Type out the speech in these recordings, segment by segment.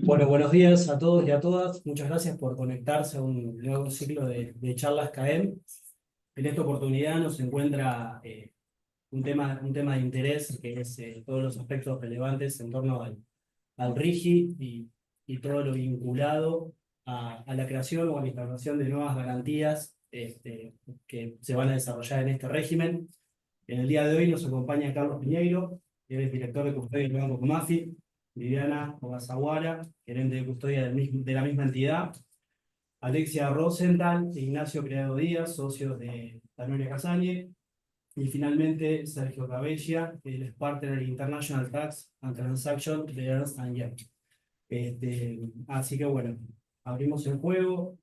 Bueno, buenos días a todos y a todas. Muchas gracias por conectarse a un nuevo ciclo de charlas CAEM. En esta oportunidad nos encuentra un tema de interés que es todos los aspectos relevantes en torno al RIGI y todo lo vinculado a la creación o a la instauración de nuevas garantías que se van a desarrollar en este régimen. En el día de hoy nos acompaña Carlos Piñeiro, que es director de custodia del Banco Comafi, Viviana Ogasaguara, gerente de custodia de la misma entidad, Alexia Rosenthal e Ignacio Criado Díaz, socios de Tanoria Casañe, y finalmente Sergio Cabella, que es partner International Tax and Transaction de Ernst Young. Así que bueno, abrimos el juego.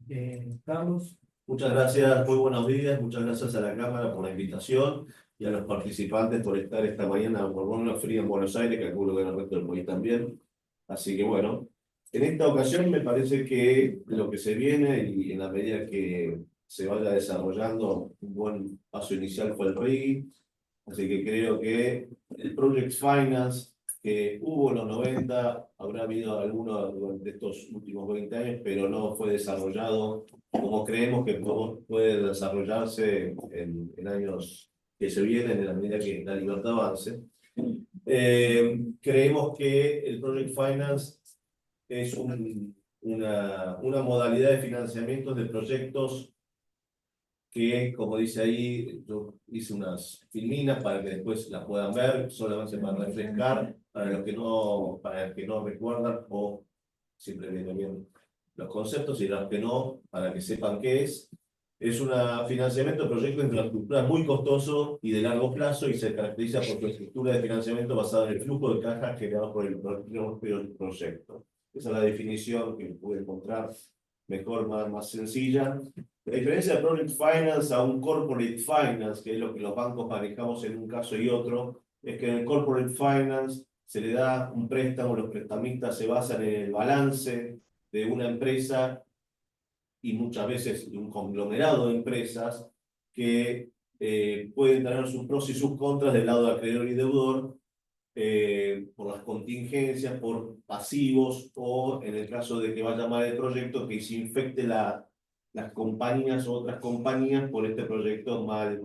Carlos. Muchas gracias, muy buenos días, muchas gracias a la Cámara por la invitación y a los participantes por estar esta mañana por una fría en Buenos Aires, que calculo que en el resto del país también. Así que bueno, en esta ocasión me parece que lo que se viene y en la medida que se vaya desarrollando un buen paso inicial fue el RIGI, así que creo que el Project Finance que hubo en los 90, habrá habido algunos durante estos últimos 20 años, pero no fue desarrollado como creemos que puede desarrollarse en años que se vienen, en la medida que la libertad avance. Creemos que el Project Finance es una modalidad de financiamiento de proyectos que, como dice ahí, yo hice unas filminas para que después las puedan ver, solamente para refrescar, para los que no recuerdan o siempre viene bien los conceptos, y los que no, para que sepan qué es. Es un financiamiento de proyectos de infraestructura muy costoso y de largo plazo, y se caracteriza por su estructura de financiamiento basada en el flujo de caja generado por el proyecto. Esa es la definición que pude encontrar mejor, más sencilla. La diferencia de Project Finance a un Corporate Finance, que es lo que los bancos manejamos en un caso y otro, es que en el Corporate Finance se le da un préstamo, los prestamistas se basan en el balance de una empresa y muchas veces de un conglomerado de empresas que pueden tener sus pros y sus contras del lado de acreedor y deudor, por las contingencias, por pasivos, o en el caso de que vaya mal el proyecto, que se infecte las compañías o otras compañías por este proyecto mal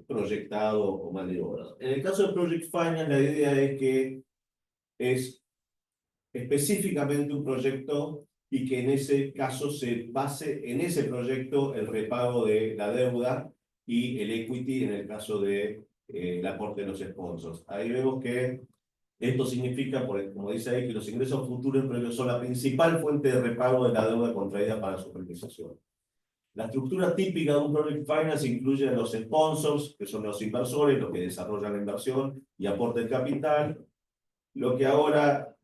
proyectado o mal elaborado. En el caso de Project Finance, la idea es que es específicamente un proyecto y que en ese caso se base en ese proyecto el repago de la deuda y el equity en el caso de el aporte de los sponsors. Ahí vemos que esto significa, como dice ahí, que los ingresos futuros previos son la principal fuente de repago de la deuda contraída para su realización. La estructura típica de un Project Finance incluye a los sponsors, que son los inversores, los que desarrollan la inversión y aportan capital. Lo que ahora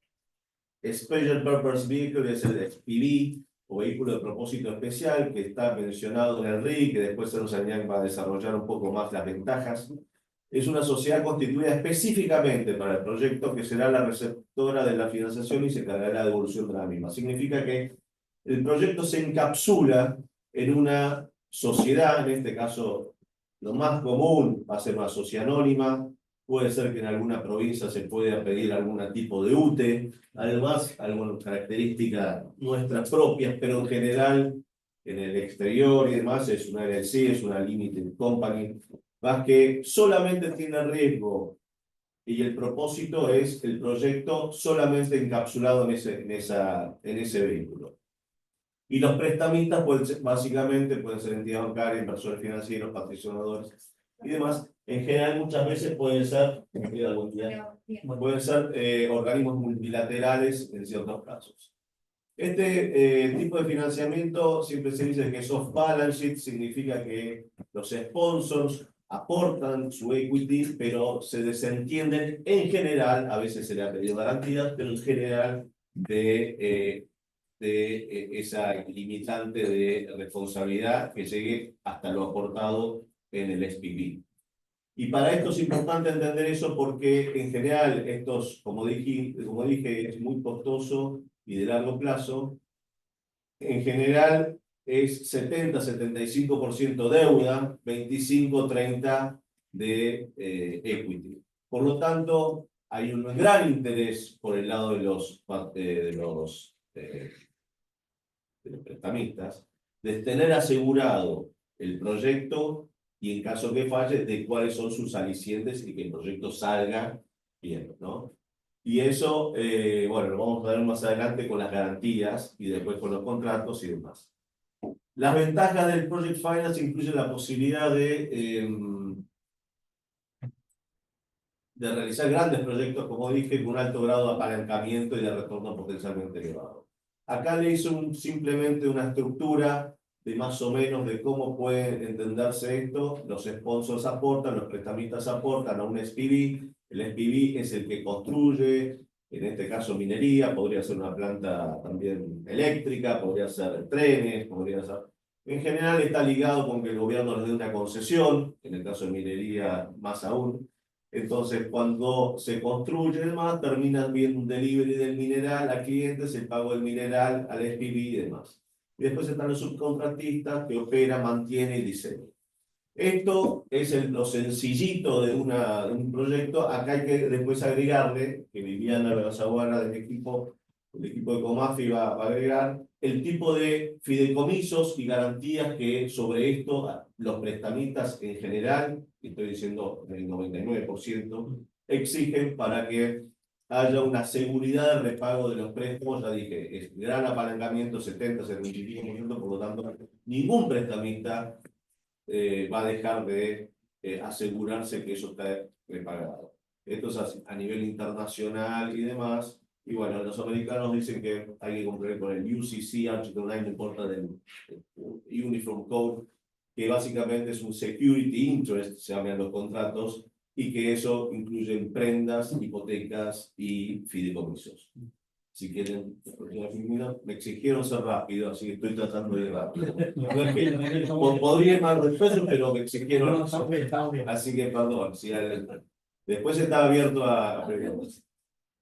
Special Purpose Vehicle es el SPV, o vehículo de propósito especial, que está mencionado en el RIC, que después Ernst Young va a desarrollar un poco más las ventajas. Es una sociedad constituida específicamente para el proyecto, que será la receptora de la financiación y se encargará de la devolución de la misma. Significa que el proyecto se encapsula en una sociedad, en este caso lo más común va a ser una sociedad anónima. Puede ser que en alguna provincia se pueda pedir algún tipo de UTE, además algunas características nuestras propias, pero en general en el exterior y demás es una LLC, es una limited company, más que solamente tiene riesgo y el propósito es el proyecto solamente encapsulado en ese vehículo. Y los prestamistas básicamente pueden ser entidades bancarias, inversores financieros, patrocinadores y demás. En general, muchas veces pueden ser organismos multilaterales en ciertos casos. Este tipo de financiamiento siempre se dice que es off balance sheet, significa que los sponsors aportan su equity, pero se desentienden en general, a veces se le ha pedido garantías, pero en general de esa limitante de responsabilidad que llegue hasta lo aportado en el SPV. Y para esto es importante entender eso porque en general estos, como dije, es muy costoso y de largo plazo, en general es 70-75% deuda, 25-30% de equity. Por lo tanto, hay un gran interés por el lado de los prestamistas de tener asegurado el proyecto y en caso que falle, de cuáles son sus alicientes y que el proyecto salga bien, ¿no? Y eso, bueno, lo vamos a ver más adelante con las garantías y después con los contratos y demás. Las ventajas del Project Finance incluyen la posibilidad de realizar grandes proyectos, como dije, con un alto grado de apalancamiento y de retorno potencialmente elevado. Acá le hice simplemente una estructura de más o menos de cómo puede entenderse esto. Los sponsors aportan, los prestamistas aportan a un SPV. El SPV es el que construye, en este caso minería, podría ser una planta también eléctrica, podría ser trenes, podría ser... En general está ligado con que el gobierno les dé una concesión, en el caso de minería más aún. Entonces, cuando se construye demás, terminan viendo un delivery del mineral a clientes, el pago del mineral al SPV y demás. Y después están los subcontratistas que operan, mantienen y diseñan. Esto es lo sencillito de un proyecto. Acá hay que después agregarle, que Viviana Berzaguara del equipo de Comafi va a agregar, el tipo de fideicomisos y garantías que sobre esto los prestamistas en general, estoy diciendo el 99%, exigen para que haya una seguridad de repago de los préstamos. Ya dije, es gran apalancamiento, 70-75%, por lo tanto, ningún prestamista va a dejar de asegurarse que eso está prepagado. Esto es a nivel internacional y demás. Y bueno, los americanos dicen que hay que cumplir con el UCC, Article 9, no importa del Uniform Code, que básicamente es un security interest, se llaman los contratos, y que eso incluye prendas, hipotecas y fideicomisos. Si quieren, me exigieron ser rápido, así que estoy tratando de ir rápido. No es que, podría ir más después, pero me exigieron. Así que perdón. Después está abierto a preguntas.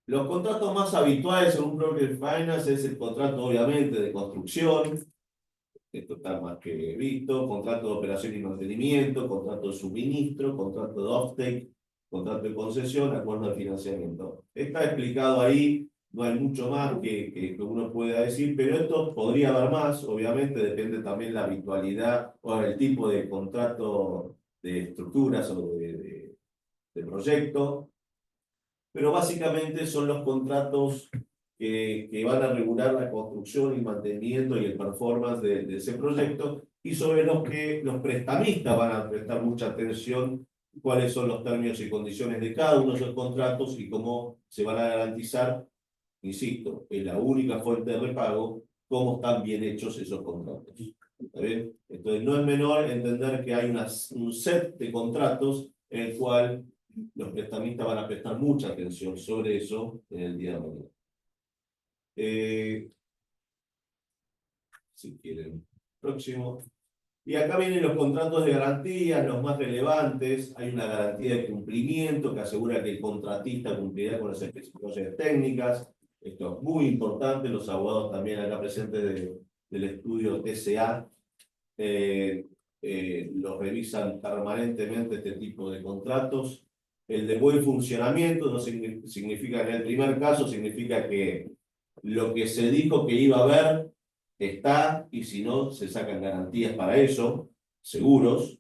Los contratos más habituales en un Project Finance es el contrato, obviamente, de construcción. Esto está más que visto. Contrato de operación y mantenimiento, contrato de suministro, contrato de offtake, contrato de concesión, acuerdo de financiamiento. Está explicado ahí. No hay mucho más que uno pueda decir, pero esto podría haber más, obviamente, depende también la habitualidad o el tipo de contrato de estructuras o de proyecto, pero básicamente son los contratos que van a regular la construcción y mantenimiento y el performance de ese proyecto y sobre los que los prestamistas van a prestar mucha atención cuáles son los términos y condiciones de cada uno de esos contratos y cómo se van a garantizar. Insisto, es la única fuente de repago, cómo están bien hechos esos contratos. ¿Está bien? Entonces, no es menor entender que hay un set de contratos en el cual los prestamistas van a prestar mucha atención sobre eso en el día de mañana. Si quieren, próximo. Y acá vienen los contratos de garantía, los más relevantes. Hay una garantía de cumplimiento que asegura que el contratista cumplirá con las especificaciones técnicas. Esto es muy importante. Los abogados también acá presentes del estudio TCA los revisan permanentemente este tipo de contratos. El de buen funcionamiento no significa, en el primer caso, significa que lo que se dijo que iba a haber está, y si no, se sacan garantías para eso, seguros.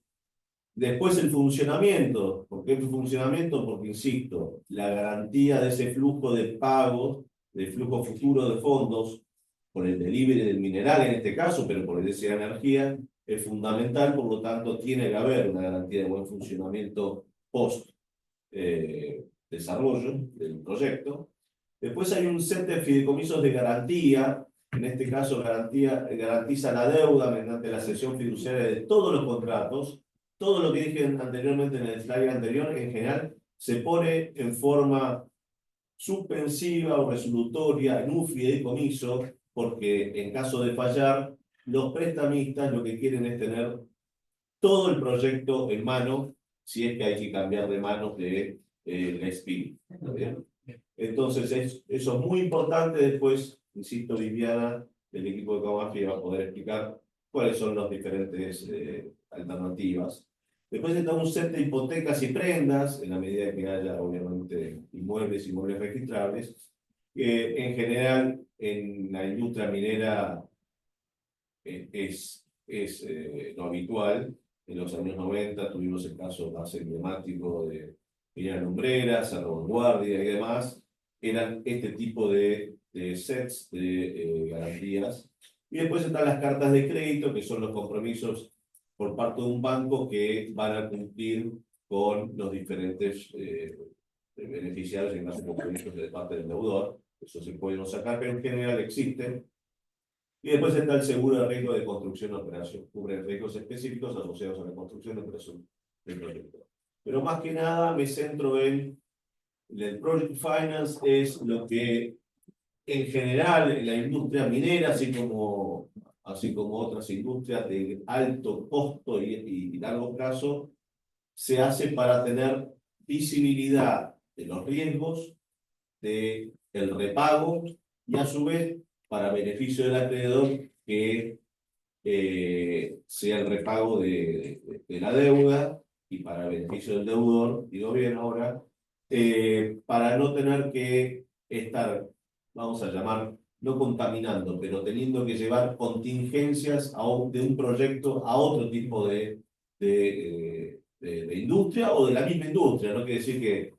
Después el funcionamiento. ¿Por qué el funcionamiento? Porque, insisto, la garantía de ese flujo de pagos, de flujo futuro de fondos, por el delivery del mineral en este caso, pero por el de esa energía, es fundamental. Por lo tanto, tiene que haber una garantía de buen funcionamiento post desarrollo del proyecto. Después hay un set de fideicomisos de garantía. En este caso, garantiza la deuda mediante la cesión fiduciaria de todos los contratos. Todo lo que dije anteriormente en el slide anterior, en general, se pone en forma suspensiva o resolutoria en un fideicomiso, porque en caso de fallar, los prestamistas lo que quieren es tener todo el proyecto en mano, si es que hay que cambiar de manos de la SPV. Entonces, eso es muy importante. Después, insisto, Viviana el equipo de Comafi va a poder explicar cuáles son las diferentes alternativas. Después está un set de hipotecas y prendas, en la medida que haya, obviamente, inmuebles registrables, que en general en la industria minera es lo habitual. En los años 90 tuvimos el caso más emblemático de Minera Lumbrera, Cerro Vanguardia y demás. Eran este tipo de sets de garantías. Y después están las cartas de crédito, que son los compromisos por parte de un banco que van a cumplir con los diferentes beneficiarios en caso de compromisos de parte del deudor. Eso se puede no sacar, pero en general existen. Y después está el seguro de riesgo de construcción de operación. Cubre riesgos específicos asociados a la construcción de operación del proyecto. Pero más que nada me centro en el Project Finance, es lo que en general en la industria minera, así como otras industrias de alto costo y largo plazo, se hace para tener visibilidad de los riesgos, del repago y a su vez para beneficio del acreedor que sea el repago de la deuda y para beneficio del deudor, digo bien ahora, para no tener que estar, vamos a llamar, no contaminando, pero teniendo que llevar contingencias de un proyecto a otro tipo de industria o de la misma industria. No quiere decir que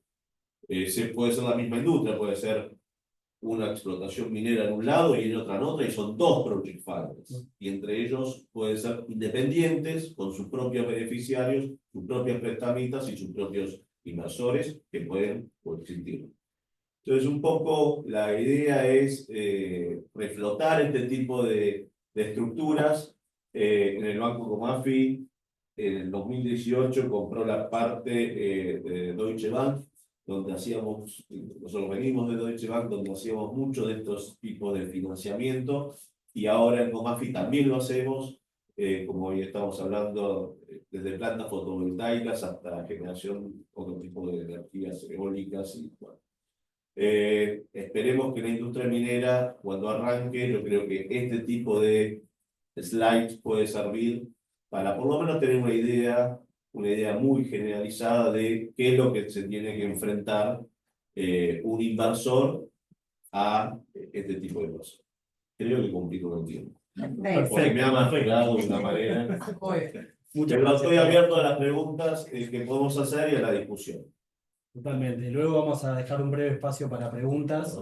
puede ser la misma industria, puede ser una explotación minera en un lado y en otra, y son dos project finance. Y entre ellos pueden ser independientes, con sus propios beneficiarios, sus propias prestamistas y sus propios inversores que pueden coexistir. Entonces, un poco la idea es reflotar este tipo de estructuras. En el Banco Comafi, en el 2018, compró la parte de Deutsche Bank, donde nosotros venimos de Deutsche Bank, donde hacíamos mucho de estos tipos de financiamiento, y ahora en Comafi también lo hacemos, como hoy estamos hablando, desde plantas fotovoltaicas hasta generación, otro tipo de energías eólicas y bueno. Esperemos que la industria minera, cuando arranque, yo creo que este tipo de slides puede servir para por lo menos tener una idea muy generalizada de qué es lo que se tiene que enfrentar un inversor a este tipo de cosas. Creo que cumplí con el tiempo. Porque me ha apurado de una manera. Pero estoy abierto a las preguntas que podemos hacer y a la discusión. Totalmente. Luego vamos a dejar un breve espacio para preguntas.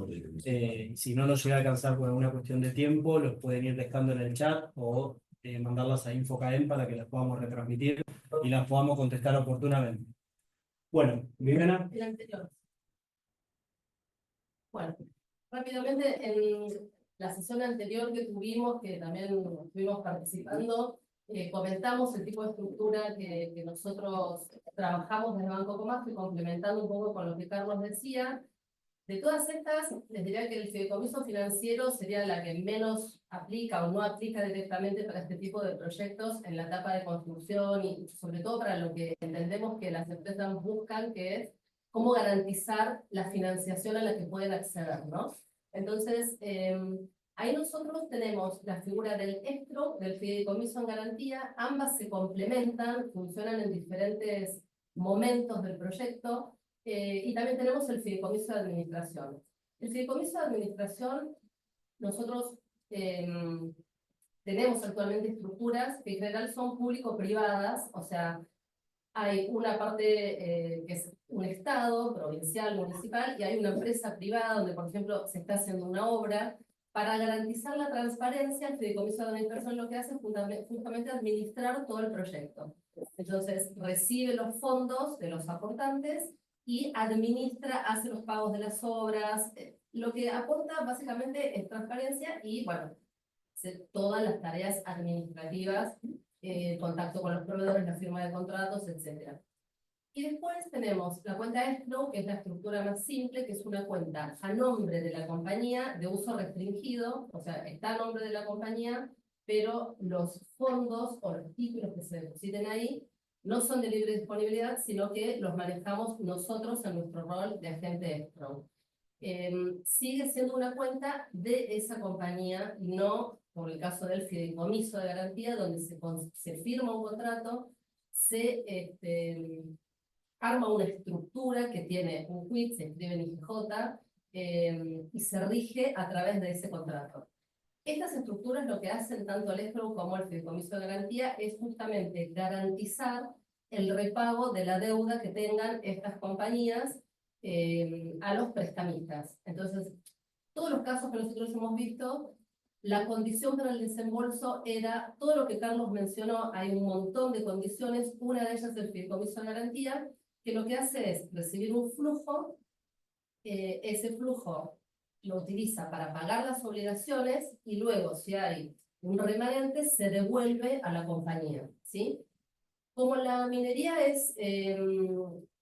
Si no nos llega a alcanzar por alguna cuestión de tiempo, los pueden ir dejando en el chat o mandarlas a InfoCAEM para que las podamos retransmitir y las podamos contestar oportunamente. Bueno, Viviana. El anterior. Bueno, rápidamente, en la sesión anterior que tuvimos, que también estuvimos participando, comentamos el tipo de estructura que nosotros trabajamos desde Banco Comafi, complementando un poco con lo que Carlos decía. De todas estas, les diría que el fideicomiso financiero sería la que menos aplica o no aplica directamente para este tipo de proyectos en la etapa de construcción y sobre todo para lo que entendemos que las empresas buscan, que es cómo garantizar la financiación a la que pueden acceder, ¿no? Entonces, ahí nosotros tenemos la figura del escrow, del fideicomiso en garantía, ambas se complementan, funcionan en diferentes momentos del proyecto, y también tenemos el fideicomiso de administración. El fideicomiso de administración, nosotros tenemos actualmente estructuras que en general son público-privadas, o sea, hay una parte que es un estado, provincial, municipal, y hay una empresa privada donde, por ejemplo, se está haciendo una obra. Para garantizar la transparencia, el fideicomiso de administración lo que hace es justamente administrar todo el proyecto. Entonces, recibe los fondos de los aportantes y administra, hace los pagos de las obras. Lo que aporta básicamente es transparencia y, bueno, todas las tareas administrativas, contacto con los proveedores, la firma de contratos, etc. Y después tenemos la cuenta escrow, que es la estructura más simple, que es una cuenta a nombre de la compañía de uso restringido, o sea, está a nombre de la compañía, pero los fondos o los títulos que se depositen ahí no son de libre disponibilidad, sino que los manejamos nosotros en nuestro rol de agente escrow. sigue siendo una cuenta de esa compañía y no, por el caso del fideicomiso de garantía, donde se firma un contrato, se arma una estructura que tiene un quit, se escribe en IGJ, y se rige a través de ese contrato. Estas estructuras lo que hacen tanto el escrow como el fideicomiso de garantía es justamente garantizar el repago de la deuda que tengan estas compañías a los prestamistas. Entonces, todos los casos que nosotros hemos visto, la condición para el desembolso era todo lo que Carlos mencionó. Hay un montón de condiciones, una de ellas es el fideicomiso de garantía, que lo que hace es recibir un flujo, ese flujo lo utiliza para pagar las obligaciones y luego, si hay un remanente, se devuelve a la compañía, ¿sí? Como la minería es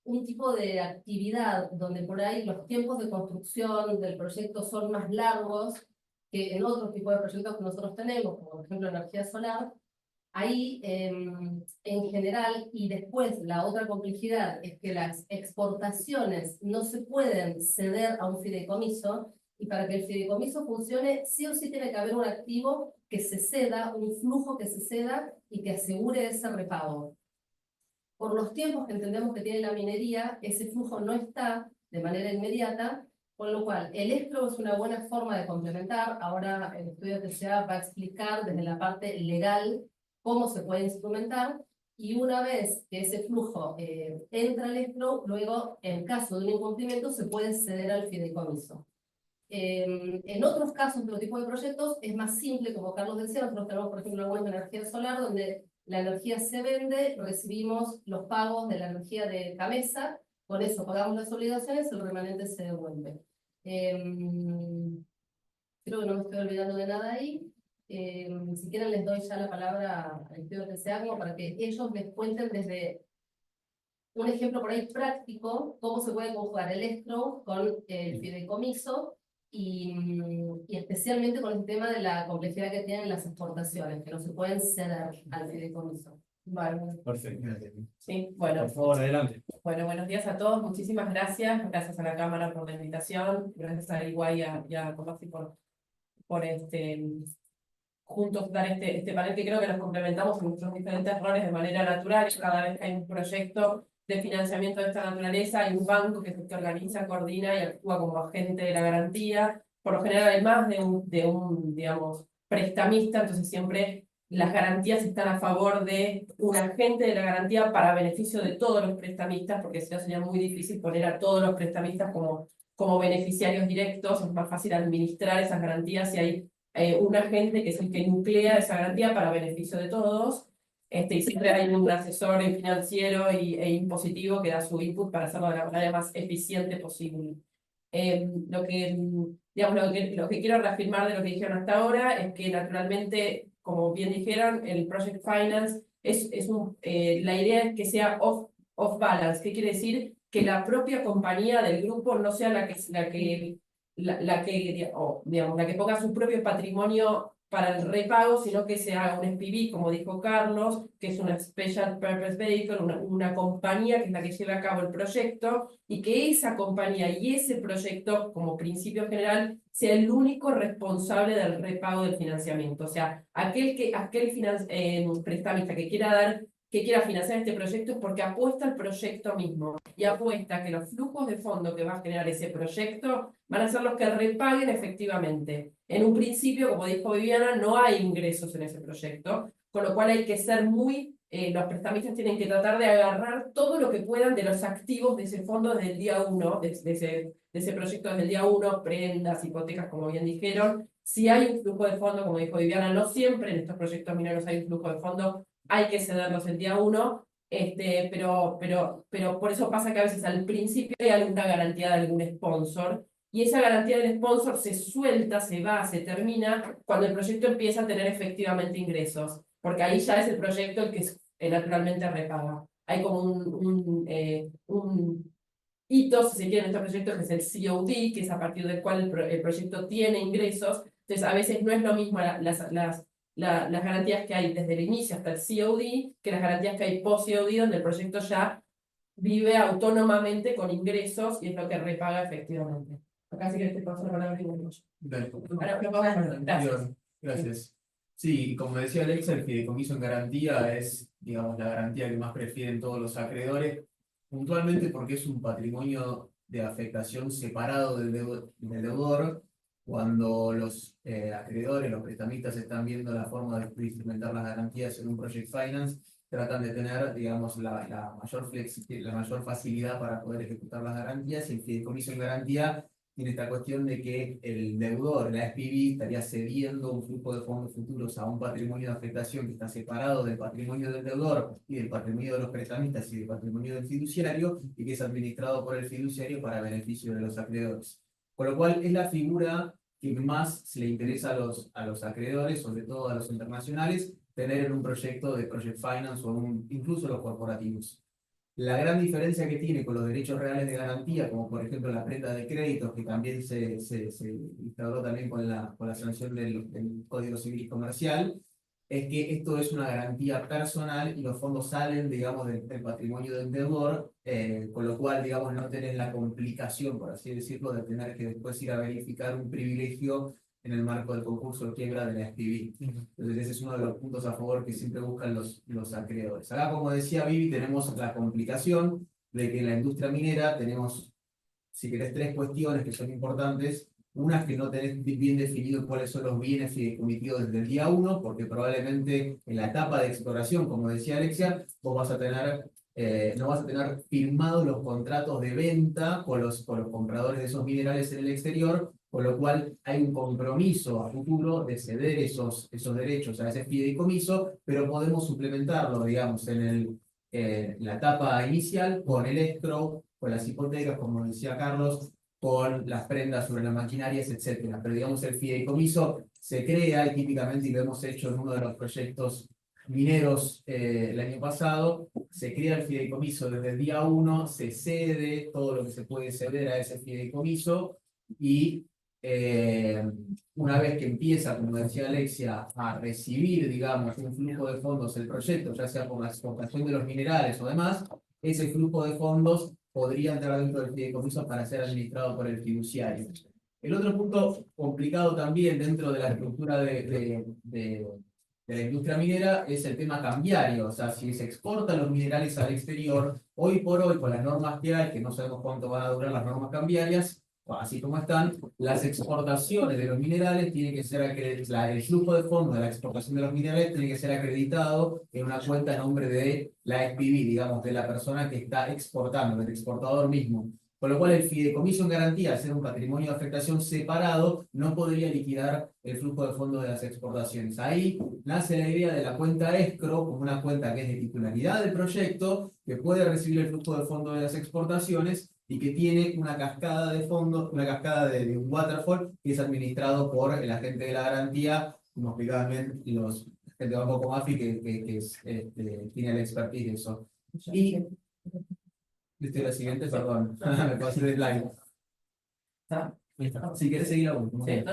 un tipo de actividad donde por ahí los tiempos de construcción del proyecto son más largos que en otros tipos de proyectos que nosotros tenemos, como por ejemplo energía solar, ahí en general, y después la otra complejidad es que las exportaciones no se pueden ceder a un fideicomiso, y para que el fideicomiso funcione, sí o sí tiene que haber un activo que se ceda, un flujo que se ceda y que asegure ese repago. Por los tiempos que entendemos que tiene la minería, ese flujo no está de manera inmediata, con lo cual el escrow es una buena forma de complementar. Ahora el estudio TCA va a explicar desde la parte legal cómo se puede instrumentar, y una vez que ese flujo entra al escrow, luego en caso de un incumplimiento se puede ceder al fideicomiso. En otros casos, otro tipo de proyectos, es más simple, como Carlos decía. Nosotros tenemos, por ejemplo, algunos de energía solar, donde la energía se vende, recibimos los pagos de la energía de cabeza, con eso pagamos las obligaciones, el remanente se devuelve. Creo que no me estoy olvidando de nada ahí. Si quieren les doy ya la palabra al estudio que se haga para que ellos les cuenten desde un ejemplo por ahí práctico cómo se puede conjugar el escrow con el fideicomiso, y especialmente con el tema de la complejidad que tienen las exportaciones, que no se pueden ceder al fideicomiso. Vale. Perfecto. Sí, bueno. Por favor, adelante. Bueno, buenos días a todos. Muchísimas gracias. Gracias a la Cámara por la invitación. Gracias a Iguay y a Comafi por juntos dar este panel, que creo que nos complementamos en nuestros diferentes roles de manera natural. Cada vez que hay un proyecto de financiamiento de esta naturaleza, hay un banco que organiza, coordina y actúa como agente de la garantía. Por lo general hay más de un digamos, prestamista, entonces siempre las garantías están a favor de un agente de la garantía para beneficio de todos los prestamistas, porque si no sería muy difícil poner a todos los prestamistas como beneficiarios directos. Es más fácil administrar esas garantías si hay un agente que es el que nuclea esa garantía para beneficio de todos. Y siempre hay un asesor financiero e impositivo que da su input para hacerlo de la manera más eficiente posible. Lo que quiero reafirmar de lo que dijeron hasta ahora es que naturalmente, como bien dijeron, el Project Finance la idea es que sea off balance. ¿Qué quiere decir? Que la propia compañía del grupo no sea la que ponga su propio patrimonio para el repago, sino que se haga un SPV, como dijo Carlos, que es una Special Purpose Vehicle, una compañía que es la que lleva a cabo el proyecto, y que esa compañía y ese proyecto, como principio general, sea el único responsable del repago del financiamiento. O sea, aquel prestamista que quiera financiar este proyecto es porque apuesta al proyecto mismo, y apuesta que los flujos de fondo que va a generar ese proyecto van a ser los que repaguen efectivamente. En un principio, como dijo Viviana, no hay ingresos en ese proyecto, con lo cual hay que ser los prestamistas tienen que tratar de agarrar todo lo que puedan de los activos de ese fondo desde el día 1, de ese proyecto desde el día 1, prendas, hipotecas, como bien dijeron. Si hay un flujo de fondo, como dijo Viviana, no siempre en estos proyectos mineros hay un flujo de fondo, hay que cederlos el día 1, pero por eso pasa que a veces al principio hay alguna garantía de algún sponsor, y esa garantía del sponsor se suelta, se va, se termina cuando el proyecto empieza a tener efectivamente ingresos, porque ahí ya es el proyecto el que naturalmente repaga. Hay como un hito, si se quiere, en estos proyectos, que es el COD, que es a partir del cual el proyecto tiene ingresos. Entonces, a veces no es lo mismo las garantías que hay desde el inicio hasta el COD que las garantías que hay post-COD, donde el proyecto ya vive autónomamente con ingresos y es lo que repaga efectivamente. Acá sí que te paso la palabra y bueno. Dale. Ahora, pero gracias. Gracias. Sí, como decía Alexa, el fideicomiso en garantía es, digamos, la garantía que más prefieren todos los acreedores, puntualmente porque es un patrimonio de afectación separado del deudor, cuando los acreedores, los prestamistas están viendo la forma de instrumentar las garantías en un project finance, tratan de tener, digamos, la mayor facilidad para poder ejecutar las garantías, y el fideicomiso en garantía tiene esta cuestión de que el deudor, la SPV, estaría cediendo un flujo de fondos futuros a un patrimonio de afectación que está separado del patrimonio del deudor y del patrimonio de los prestamistas y del patrimonio del fiduciario, y que es administrado por el fiduciario para beneficio de los acreedores. Con lo cual es la figura que más se le interesa a los acreedores, sobre todo a los internacionales, tener en un proyecto de project finance o incluso los corporativos. La gran diferencia que tiene con los derechos reales de garantía, como por ejemplo la prenda de créditos, que también se instauró también con la sanción del Código Civil y Comercial, es que esto es una garantía personal y los fondos salen, digamos, del patrimonio del deudor, con lo cual, digamos, no tenés la complicación, por así decirlo, de tener que después ir a verificar un privilegio en el marco del concurso de quiebra de la SPV. Entonces ese es uno de los puntos a favor que siempre buscan los acreedores. Acá, como decía Vivi, tenemos la complicación de que en la industria minera tenemos, si querés, tres cuestiones que son importantes. Una es que no tenés bien definido cuáles son los bienes fideicomisados desde el día 1, porque probablemente en la etapa de exploración, como decía Alexia, vos vas a tener, no vas a tener firmados los contratos de venta con los compradores de esos minerales en el exterior, con lo cual hay un compromiso a futuro de ceder esos derechos a ese fideicomiso, pero podemos suplementarlo, digamos, en la etapa inicial con el escrow, con las hipotecas, como decía Carlos, con las prendas sobre las maquinarias, etcétera. Pero digamos, el fideicomiso se crea, y típicamente, y lo hemos hecho en uno de los proyectos mineros el año pasado, se crea el fideicomiso desde el día 1, se cede todo lo que se puede ceder a ese fideicomiso, y una vez que empieza, como decía Alexia, a recibir, digamos, un flujo de fondos el proyecto, ya sea por la exportación de los minerales o demás, ese flujo de fondos podría entrar dentro del fideicomiso para ser administrado por el fiduciario. El otro punto complicado también dentro de la estructura de la industria minera es el tema cambiario. O sea, si se exportan los minerales al exterior, hoy por hoy, con las normas que hay, que no sabemos cuánto van a durar las normas cambiarias, así como están, las exportaciones de los minerales tienen que ser el flujo de fondos de la exportación de los minerales tiene que ser acreditado en una cuenta a nombre de la SPV, digamos, de la persona que está exportando, del exportador mismo. Con lo cual el fideicomiso en garantía, al ser un patrimonio de afectación separado, no podría liquidar el flujo de fondos de las exportaciones. Ahí nace la idea de la cuenta escrow como una cuenta que es de titularidad del proyecto, que puede recibir el flujo de fondos de las exportaciones y que tiene una cascada de fondos, una cascada de un waterfall que es administrado por el agente de la garantía, como explicaban bien los gente de Banco Comafi, que tiene la expertise de eso. Y la siguiente, perdón, me pasé de slide. Si quieres seguir aún. Sí,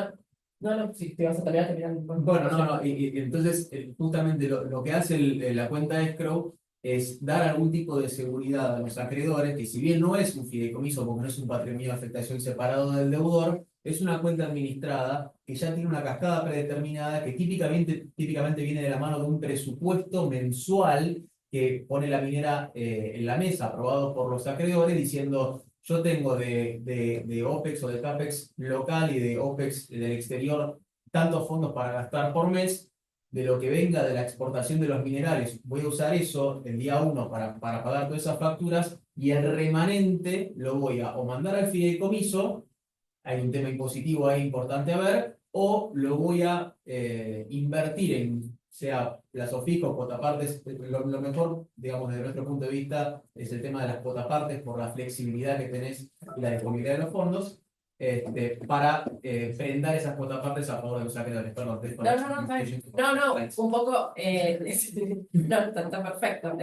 no, si te vas a terminar. Bueno, no, y entonces justamente lo que hace la cuenta escrow es dar algún tipo de seguridad a los acreedores, que si bien no es un fideicomiso porque no es un patrimonio de afectación separado del deudor, es una cuenta administrada que ya tiene una cascada predeterminada que típicamente viene de la mano de un presupuesto mensual que pone la minera en la mesa, aprobado por los acreedores, diciendo: yo tengo de OPEX o de CAPEX local y de OPEX del exterior tantos fondos para gastar por mes. De lo que venga de la exportación de los minerales, voy a usar eso el día 1 para pagar todas esas facturas, y el remanente lo voy a o mandar al fideicomiso, hay un tema impositivo ahí importante a ver, o lo voy a invertir en, sea plazo fijo, cuotapartes. Lo mejor, digamos, desde nuestro punto de vista, es el tema de las cuotapartes, por la flexibilidad que tenés y la disponibilidad de los fondos, para prendar esas cuotapartes a favor de los acreedores. Perdón, no, un poco, no, está perfecto.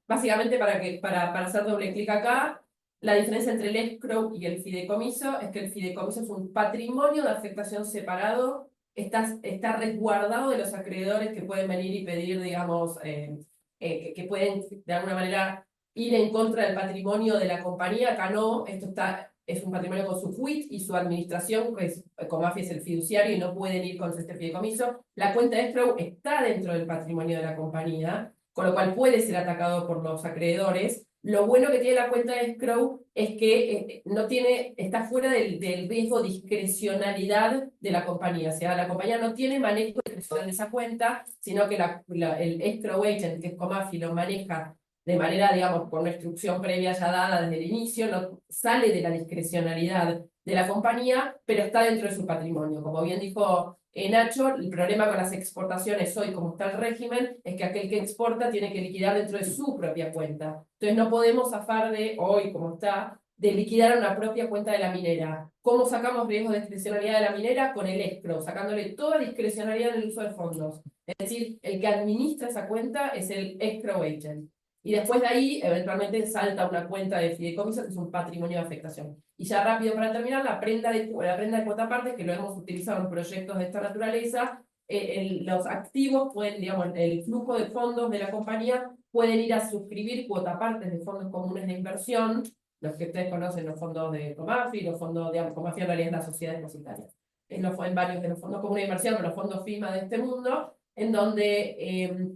Básicamente, para hacer doble clic acá, la diferencia entre el escrow y el fideicomiso es que el fideicomiso es un patrimonio de afectación separado, está resguardado de los acreedores que pueden venir y pedir, digamos, que pueden de alguna manera ir en contra del patrimonio de la compañía. Acá no, esto está es un patrimonio con su FUIT y su administración, que es, Comafi es el fiduciario y no pueden ir con este fideicomiso. La cuenta de escrow está dentro del patrimonio de la compañía, con lo cual puede ser atacado por los acreedores. Lo bueno que tiene la cuenta de escrow es que no tiene, está fuera del riesgo discrecionalidad de la compañía. O sea, la compañía no tiene manejo discrecional de esa cuenta, sino que el escrow agent, que es Comafi, lo maneja de manera, digamos, con una instrucción previa ya dada desde el inicio, no sale de la discrecionalidad de la compañía, pero está dentro de su patrimonio. Como bien dijo Nacho, el problema con las exportaciones hoy, como está el régimen, es que aquel que exporta tiene que liquidar dentro de su propia cuenta. Entonces no podemos zafar de, hoy como está, de liquidar una propia cuenta de la minera. ¿Cómo sacamos riesgo de discrecionalidad de la minera? Con el escrow, sacándole toda discrecionalidad en el uso de fondos. Es decir, el que administra esa cuenta es el escrow agent. Y después de ahí, eventualmente salta una cuenta de fideicomiso, que es un patrimonio de afectación. Y ya rápido para terminar, la prenda de cuota parte, que lo hemos utilizado en proyectos de esta naturaleza, los activos pueden, digamos, el flujo de fondos de la compañía pueden ir a suscribir cuota partes de fondos comunes de inversión, los que ustedes conocen, los fondos de Comafi, los fondos, digamos, Comafi en realidad es la sociedad depositaria. En varios de los fondos comunes de inversión, los fondos FIMA de este mundo, en donde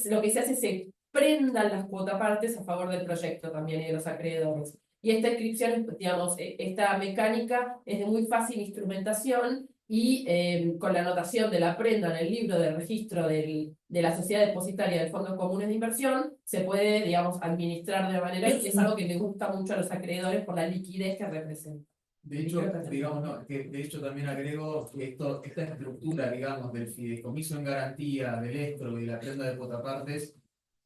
lo que se hace es prendan las cuotapartes a favor del proyecto también y de los acreedores. Y esta inscripción, digamos, esta mecánica es de muy fácil instrumentación y con la anotación de la prenda en el libro de registro de la sociedad depositaria de fondos comunes de inversión, se puede, digamos, administrar de manera que es algo que le gusta mucho a los acreedores por la liquidez que representa. De hecho, digamos, no, que de hecho también agrego que esta estructura, digamos, del fideicomiso en garantía, del escrow y la prenda de cuotapartes,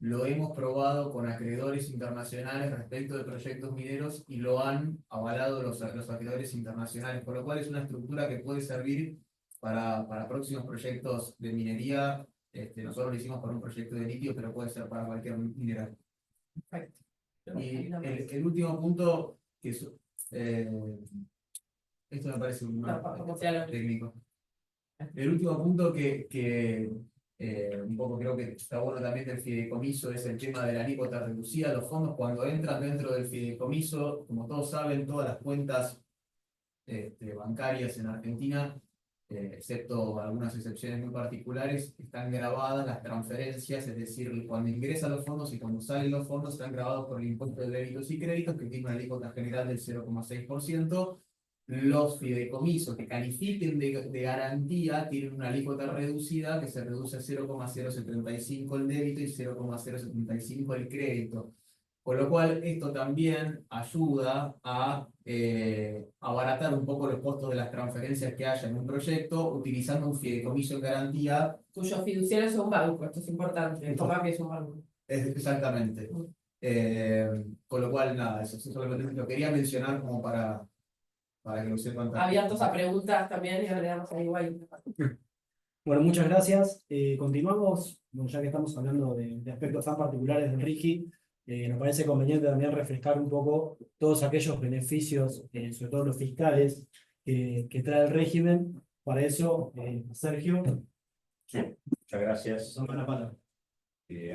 lo hemos probado con acreedores internacionales respecto de proyectos mineros y lo han avalado los acreedores internacionales, por lo cual es una estructura que puede servir para próximos proyectos de minería. Nosotros lo hicimos para un proyecto de litio, pero puede ser para cualquier mineral. Perfecto. Y el último punto, que es, esto me parece un técnico. El último punto que un poco creo que está bueno también del fideicomiso es el tema de la alícuota reducida. Los fondos cuando entran dentro del fideicomiso, como todos saben, todas las cuentas bancarias en Argentina, excepto algunas excepciones muy particulares, están grabadas las transferencias, es decir, cuando ingresan los fondos y cuando salen los fondos están grabados por el impuesto de débitos y créditos, que tiene una alícuota general del 0,6%. Los fideicomisos que califiquen de garantía tienen una alícuota reducida que se reduce a 0,075 el débito y 0,075 el crédito. Con lo cual, esto también ayuda a abaratar un poco los costos de las transferencias que haya en un proyecto utilizando un fideicomiso en garantía. Cuyos fiduciarios son bancos, esto es importante, el Comafi es un banco. Exactamente. Con lo cual, nada, eso solamente lo quería mencionar como para que lo sepan. Abiertos a preguntas también y agregamos ahí igual. Bueno, muchas gracias. Continuamos, bueno, ya que estamos hablando de aspectos tan particulares del RIGI, nos parece conveniente también refrescar un poco todos aquellos beneficios, sobre todo los fiscales, que trae el régimen. Para eso, Sergio. Sí, muchas gracias. Toma la palabra.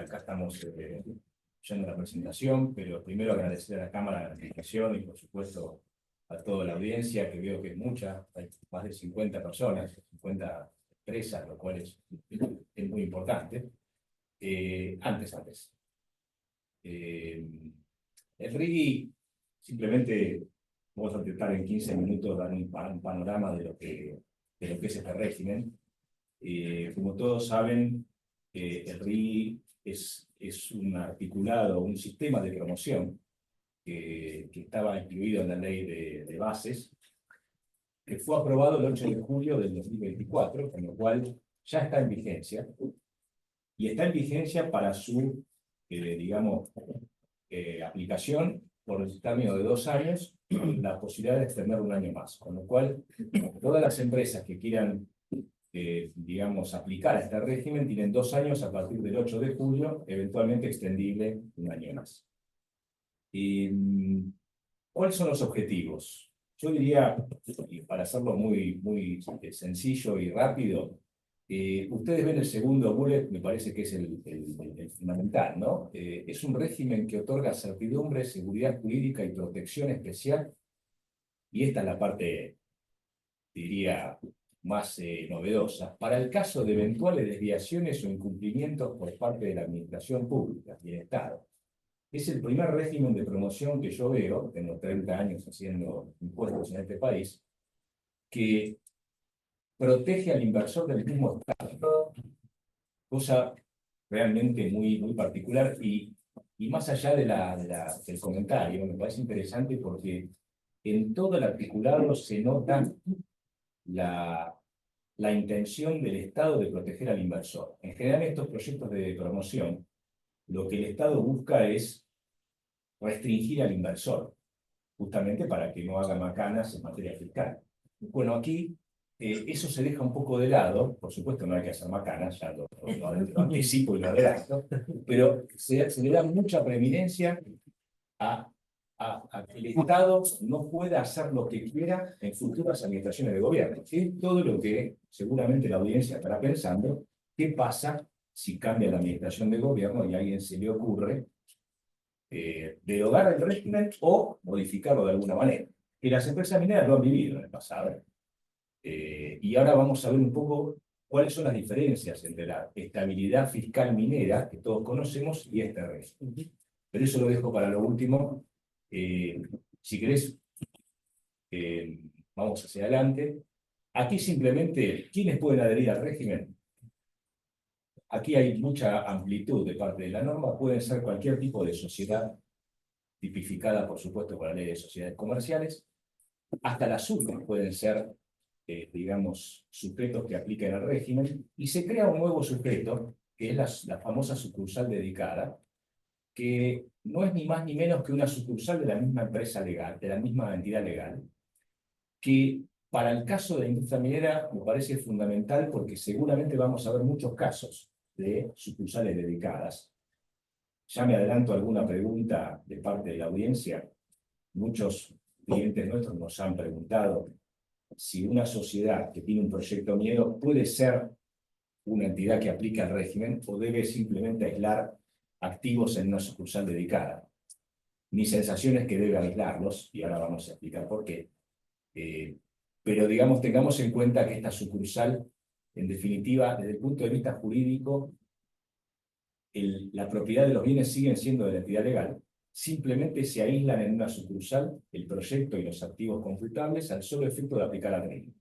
Acá estamos yendo a la presentación, pero primero agradecer a la Cámara la invitación y por supuesto a toda la audiencia, que veo que es mucha, hay más de 50 personas, 50 empresas, lo cual es muy importante. Antes. El RIGI, simplemente vamos a intentar en 15 minutos dar un panorama de lo que es este régimen. Como todos saben, el RIGI es un articulado, un sistema de promoción que estaba incluido en la ley de bases, que fue aprobado el 8 de julio del 2024, con lo cual ya está en vigencia, y está en vigencia para su, digamos, aplicación por el término de 2 años, la posibilidad de extender un año más, con lo cual todas las empresas que quieran, digamos, aplicar a este régimen tienen 2 años a partir del 8 de julio, eventualmente extendible un año más. ¿Cuáles son los objetivos? Yo diría, y para hacerlo muy sencillo y rápido, ustedes ven el segundo bullet, me parece que es el fundamental, ¿no? Es un régimen que otorga certidumbre, seguridad jurídica y protección especial y esta es la parte, diría, más novedosa, para el caso de eventuales desviaciones o incumplimientos por parte de la administración pública y el Estado. Es el primer régimen de promoción que yo veo, tengo 30 años haciendo impuestos en este país, que protege al inversor del mismo Estado, cosa realmente muy particular y más allá del comentario, me parece interesante porque en todo el articulado se nota la intención del Estado de proteger al inversor. En general, estos proyectos de promoción, lo que el Estado busca es restringir al inversor, justamente para que no haga macanas en materia fiscal. Bueno, aquí eso se deja un poco de lado, por supuesto no hay que hacer macanas, ya lo anticipo y lo adelanto, pero se le da mucha preeminencia a que el Estado no pueda hacer lo que quiera en futuras administraciones de gobierno. Es todo lo que seguramente la audiencia estará pensando, ¿qué pasa si cambia la administración de gobierno y a alguien se le ocurre derogar el régimen o modificarlo de alguna manera? Que las empresas mineras lo han vivido en el pasado. Y ahora vamos a ver un poco cuáles son las diferencias entre la estabilidad fiscal minera que todos conocemos y este régimen. Pero eso lo dejo para lo último. Si querés, vamos hacia adelante. Aquí simplemente, ¿quiénes pueden adherir al régimen? Aquí hay mucha amplitud de parte de la norma. Pueden ser cualquier tipo de sociedad tipificada, por supuesto, por la ley de sociedades comerciales. Hasta las últimas pueden ser, digamos, sujetos que apliquen al régimen. Y se crea un nuevo sujeto, que es la famosa sucursal dedicada, que no es ni más ni menos que una sucursal de la misma empresa legal, de la misma entidad legal, que para el caso de la industria minera me parece fundamental porque seguramente vamos a ver muchos casos de sucursales dedicadas. Ya me adelanto alguna pregunta de parte de la audiencia. Muchos clientes nuestros nos han preguntado si una sociedad que tiene un proyecto minero puede ser una entidad que aplica el régimen o debe simplemente aislar activos en una sucursal dedicada. Mi sensación es que debe aislarlos, y ahora vamos a explicar por qué. Pero digamos, tengamos en cuenta que esta sucursal, en definitiva, desde el punto de vista jurídico, la propiedad de los bienes siguen siendo de la entidad legal, simplemente se aíslan en una sucursal el proyecto y los activos computables al solo efecto de aplicar la ley.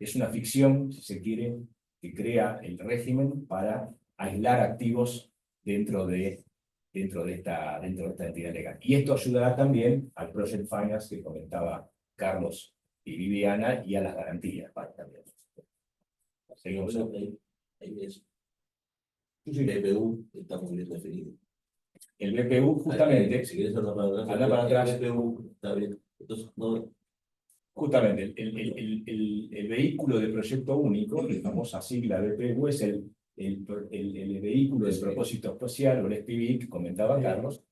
Es una ficción, si se quiere, que crea el régimen para aislar activos dentro de esta entidad legal. Y esto ayudará también al Project Finance que comentaba Carlos y Viviana y a las garantías también. Seguimos. Ahí es. El BPU está muy bien definido. El BPU, justamente, Si quieres hablar para atrás, anda para atrás. El BPU está bien. Entonces, no. Justamente, el vehículo de proyecto único, la famosa sigla BPU, es el vehículo de propósito especial, o el SPV, que comentaba Carlos,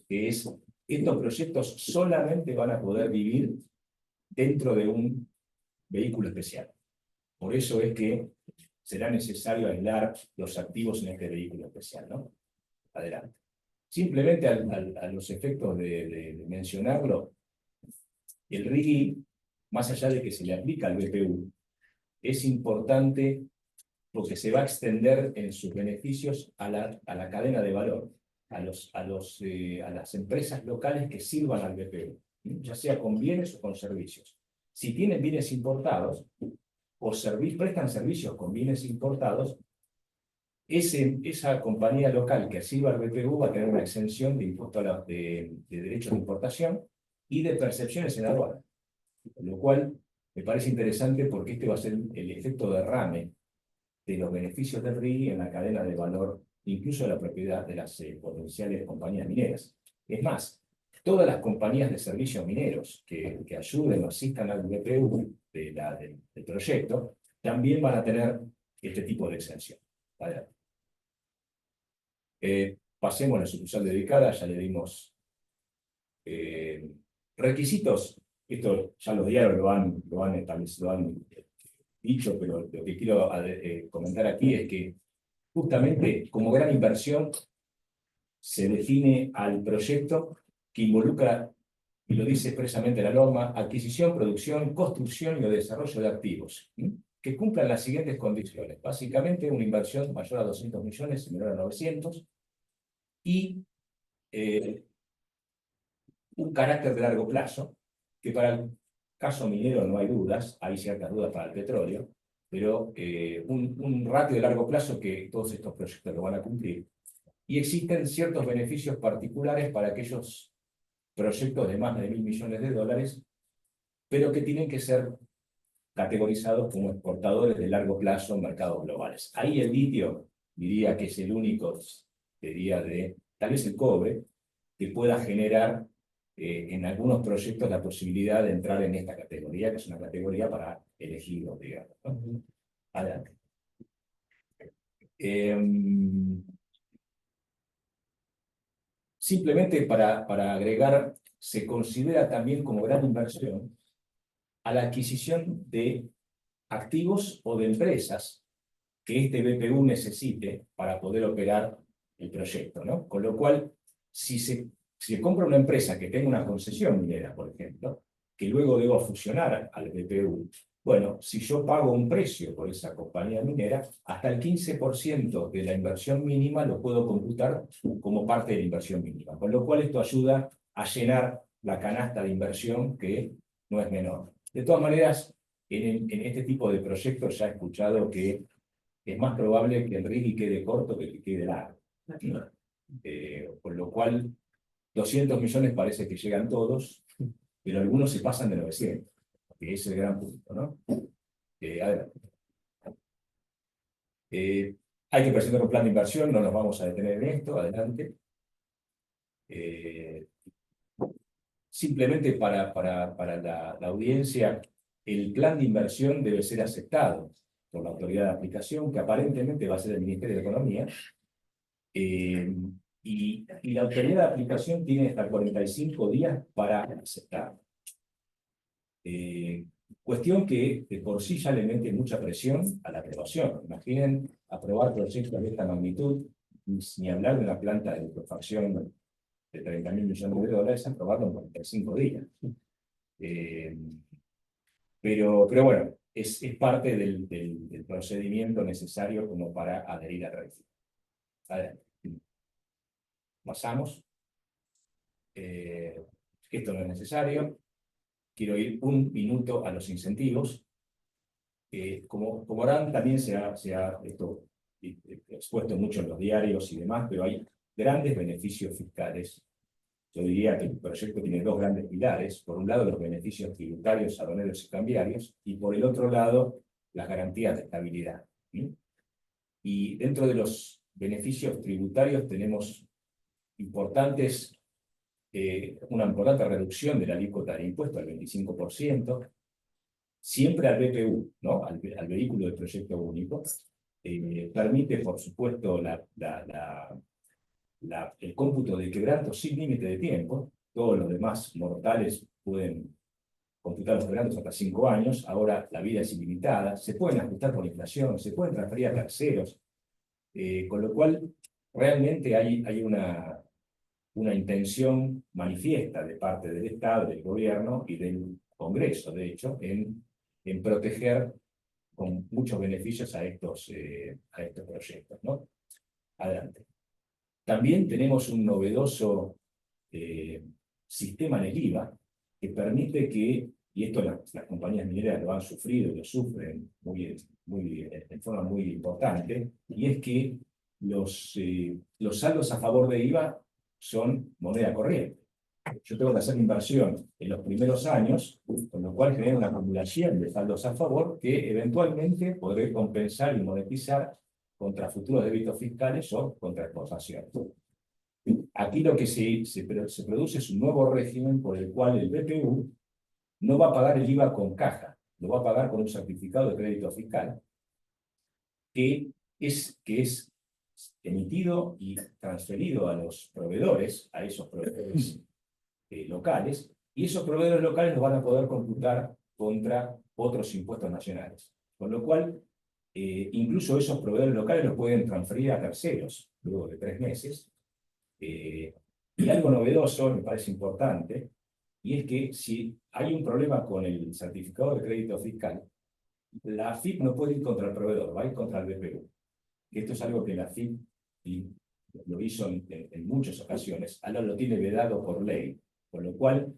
que es, estos proyectos solamente van a poder vivir dentro de un vehículo especial. Por eso es que será necesario aislar los activos en este vehículo especial, ¿no? Adelante. Simplemente a los efectos de mencionarlo, el RIGI, más allá de que se le aplica al BPU, es importante porque se va a extender en sus beneficios a la cadena de valor, a las empresas locales que sirvan al BPU, ya sea con bienes o con servicios. Si tienen bienes importados o prestan servicios con bienes importados, esa compañía local que sirva al BPU va a tener una exención de impuestos de derechos de importación y de percepciones en aduana. Lo cual me parece interesante porque este va a ser el efecto derrame de los beneficios del RIGI en la cadena de valor, incluso de la propiedad de las potenciales compañías mineras. Es más, todas las compañías de servicios mineros que ayuden o asistan al BPU del proyecto, también van a tener este tipo de exención. Adelante. Pasemos a la sucursal dedicada, ya le dimos requisitos. Esto ya los diarios lo han establecido, lo han dicho, pero lo que quiero comentar aquí es que justamente como gran inversión se define al proyecto que involucra y lo dice expresamente la norma, adquisición, producción, construcción y o desarrollo de activos, que cumplan las siguientes condiciones. Básicamente, una inversión mayor a 200 millones y menor a 900, y un carácter de largo plazo, que para el caso minero no hay dudas, hay ciertas dudas para el petróleo, pero un ratio de largo plazo que todos estos proyectos lo van a cumplir. Y existen ciertos beneficios particulares para aquellos proyectos de más de 1.000 millones de dólares, pero que tienen que ser categorizados como exportadores de largo plazo en mercados globales. Ahí el litio diría que es el único, diría tal vez el cobre, que pueda generar en algunos proyectos la posibilidad de entrar en esta categoría, que es una categoría para elegidos, digamos, ¿no? Adelante. Simplemente para agregar, se considera también como gran inversión a la adquisición de activos o de empresas que este BPU necesite para poder operar el proyecto, ¿no? Con lo cual, si se compra una empresa que tenga una concesión minera, por ejemplo, que luego deba fusionar al BPU, bueno, si yo pago un precio por esa compañía minera, hasta el 15% de la inversión mínima lo puedo computar como parte de la inversión mínima, con lo cual esto ayuda a llenar la canasta de inversión, que no es menor. De todas maneras, en este tipo de proyectos ya he escuchado que es más probable que el RIGI quede corto que quede largo. Con lo cual, 200 millones parece que llegan todos, pero algunos se pasan de 900, que es el gran punto, ¿no? Adelante. Hay que presentar un plan de inversión, no nos vamos a detener en esto, adelante. Simplemente para la audiencia, el plan de inversión debe ser aceptado por la autoridad de aplicación, que aparentemente va a ser el Ministerio de Economía, y la autoridad de aplicación tiene hasta 45 días para aceptar. Cuestión que de por sí ya le mete mucha presión a la aprobación. Imaginen aprobar proyectos de esta magnitud, ni hablar de una planta de liquefacción de 30.000 millones de dólares, aprobarlo en 45 días. Pero bueno, es parte del procedimiento necesario como para adherir al REFI. Adelante. Pasamos. Esto no es necesario. Quiero ir un minuto a los incentivos. Como verán, también se ha esto expuesto mucho en los diarios y demás, pero hay grandes beneficios fiscales. Yo diría que el proyecto tiene dos grandes pilares. Por un lado, los beneficios tributarios, aduaneros y cambiarios, y por el otro lado, las garantías de estabilidad. ¿Sí? Y dentro de los beneficios tributarios tenemos una importante reducción de la alícuota del impuesto al 25%, siempre al BPU, ¿no? al vehículo del proyecto único. Permite, por supuesto, el cómputo de quebrantos sin límite de tiempo. Todos los demás mortales pueden computar los quebrantos hasta 5 años. Ahora la vida es ilimitada. Se pueden ajustar por inflación, se pueden transferir a terceros. Con lo cual, realmente hay una intención manifiesta de parte del Estado, del Gobierno y del Congreso, de hecho, en proteger con muchos beneficios a estos proyectos, ¿no? Adelante. También tenemos un novedoso sistema en el IVA que permite que, y esto las compañías mineras lo han sufrido y lo sufren en forma muy importante, y es que los saldos a favor de IVA son moneda corriente. Yo tengo que hacer inversión en los primeros años, con lo cual genera una acumulación de saldos a favor que eventualmente podré compensar y monetizar contra futuros débitos fiscales o contra exportaciones. Aquí lo que se produce es un nuevo régimen por el cual el BPU no va a pagar el IVA con caja, lo va a pagar con un certificado de crédito fiscal que es emitido y transferido a los proveedores, a esos proveedores locales, y esos proveedores locales los van a poder computar contra otros impuestos nacionales. Con lo cual, incluso esos proveedores locales los pueden transferir a terceros luego de 3 meses. Y algo novedoso, me parece importante, y es que si hay un problema con el certificado de crédito fiscal, la AFIP no puede ir contra el proveedor, va a ir contra el BPU. Esto es algo que la AFIP lo hizo en muchas ocasiones, ahora lo tiene vedado por ley, con lo cual,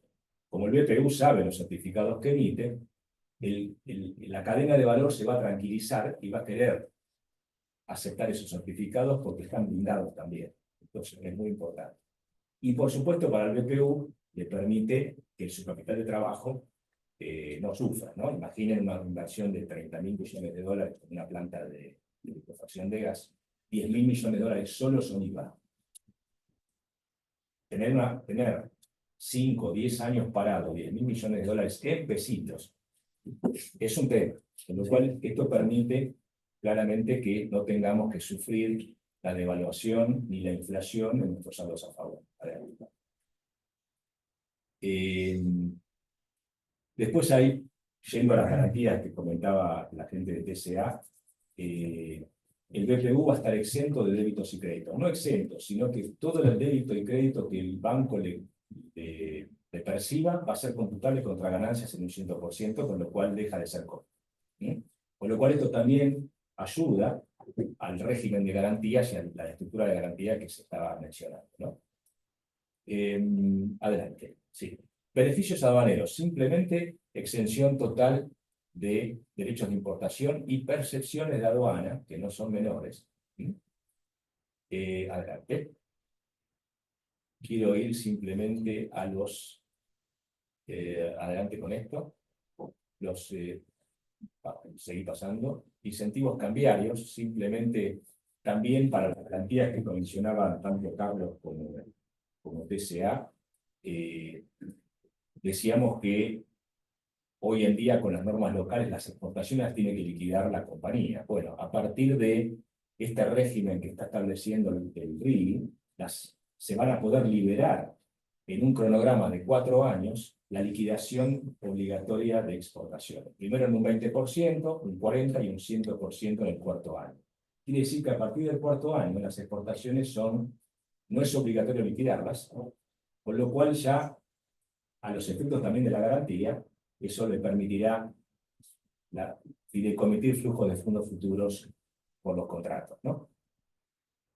como el BPU sabe los certificados que emite, la cadena de valor se va a tranquilizar y va a querer aceptar esos certificados porque están blindados también. Entonces, es muy importante. Y por supuesto, para el BPU le permite que su capital de trabajo no sufra, ¿no? Imaginen una inversión de 30.000 millones de dólares en una planta de licuefacción de gas, 10.000 millones de dólares solo son IVA. Tener 5 o 10 años parados, 10.000 millones de dólares en pesitos, es un tema. Con lo cual, esto permite claramente que no tengamos que sufrir la devaluación ni la inflación en nuestros saldos a favor. Después hay, yendo a las garantías que comentaba la gente de TCA, el BPU va a estar exento de débitos y créditos. No exento, sino que todo el débito y crédito que el banco le perciba va a ser computable contra ganancias en un 100%, con lo cual deja de ser cobro. Con lo cual esto también ayuda al régimen de garantías y a la estructura de garantía que se estaba mencionando, ¿no? Adelante, sí. Beneficios aduaneros, simplemente exención total de derechos de importación y percepciones de aduana, que no son menores. Adelante. Quiero ir simplemente a los... adelante con esto. Seguí pasando. Incentivos cambiarios, simplemente también para las garantías que mencionaban tanto Carlos como TCA. Decíamos que hoy en día con las normas locales las exportaciones las tiene que liquidar la compañía. Bueno, a partir de este régimen que está estableciendo el RIGI, se van a poder liberar en un cronograma de 4 años la liquidación obligatoria de exportación. Primero en un 20%, un 40% y un 100% en el 4.º año. Quiere decir que a partir del 4.º año las exportaciones no es obligatorio liquidarlas, ¿no? Con lo cual ya, a los efectos también de la garantía, eso le permitirá fideicomitir flujos de fondos futuros por los contratos, ¿no?